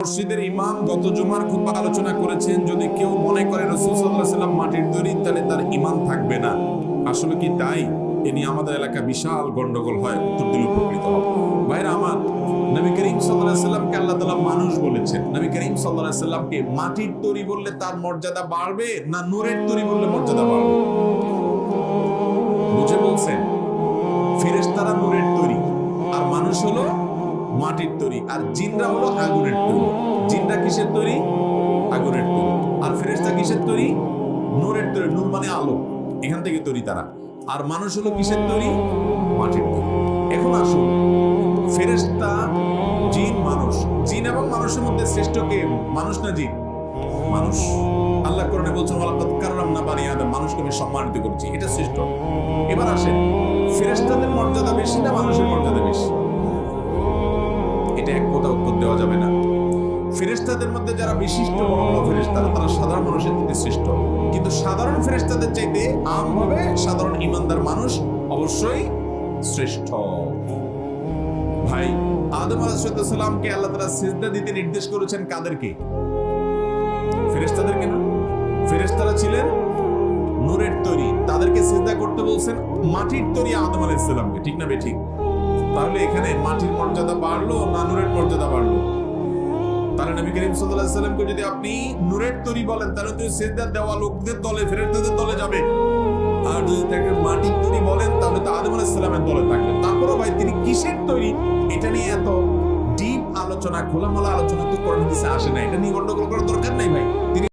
মসজিদের ইমাম গত জুমার খুতবা আলোচনা করেছেন, যদি কেউ মনে করে রাসূল সাল্লাল্লাহু আলাইহি ওয়াসাল্লাম মাটির তৈরি, তাহলে তার ঈমান থাকবে না। আসলে কি তাই? এ নিয়ে আমাদের এলাকা বিশাল গন্ডগোল হয়, উত্তর দিলে উপকৃত হবে। ভাইরা আমার, নবী করিম সাল্লাল্লাহু আলাইহি ওয়াসাল্লামকে আল্লাহ তাআলা মানুষ বলেছেন। নবী করিম সাল্লাল্লাহু আলাইহি ওয়াসাল্লামকে মাটির তৈরি বললে তার মর্যাদা বাড়বে, না নূরের তৈরি বললে মর্যাদা বাড়বে? বুঝে বলছেন? ফেরেশতারা নূরের তৈরি, আর মানুষ হলো মাটির তৈরি, আর জিনরা হলো আগুনের তৈরি। জিনরা কিসের তৈরি? আগুনের তৈরি। আর ফেরেশতা কিসের তৈরি? নূরের তৈরি। নূর মানে আলো, এখান থেকে তৈরি তারা। আর মানুষ হলো কিসের তৈরি? মাটির তৈরি। এখন আসুন, ফেরেশতা, জিন, মানুষ। জিন এবং মানুষের মধ্যে শ্রেষ্ঠ কে? মানুষ না জিন? মানুষ। আল্লাহ কোরআনে বলছেন, ওয়ালাকাদ কাররামনা বানি আদম, মানুষকে আমি সম্মানিত করেছি, এটা শ্রেষ্ঠ। এবার আসেন, ফেরেশতাদের মর্যাদা বেশি না মানুষের মর্যাদা বেশি? এটা এক কথা উত্তর দেওয়া যাবে না। ফেরেশতাদের মধ্যে যারা বিশিষ্ট বড় বড় ফেরেশতারা, তারা সাধারণ মানুষের থেকে শ্রেষ্ঠ। কিন্তু সাধারণ ফেরেশতাদের চাইতে আমভাবে সাধারণ ঈমানদার মানুষ অবশ্যই শ্রেষ্ঠ। ভাই, আদম আলাইহিস সালামকে আল্লাহ তাআলা সিজদা দিতে নির্দেশ করেছেন কাদেরকে? ফেরেশতাদেরকে না। ফেরেশতারা ছিলেন নূরের তৈরি, তাদেরকে সিজদা করতে বলছেন মাটির তৈরি আদম আলাইহিস সালামকে। ঠিক না ঠিক? তাহলে এখানে মাটির মর্যাদা বাড়লো না নূরের মর্যাদা বাড়লো? তাহলে নবী করিম সাল্লাল্লাহু আলাইহি ওয়াসাল্লামকে যদি আপনি নূরের তৈরি বলেন, তাহলে তো সিজদা দেওয়া লোকদের দলে, ফেরেশতাদের দলে যাবে। আর যদি তাকে মাটির তৈরি বলেন, তাহলে তো আদম আলাইহিস সালামের দলে থাকবে। তারপরেও ভাই, তিনি কিসের তৈরি এটা নিয়ে এত ডিপ আলোচনা, খোলামেলা আলোচনা তো কোরআন হাদিসে আসে না। এটা নিয়ে গন্ডগোল করার দরকার নাই ভাই। তিনি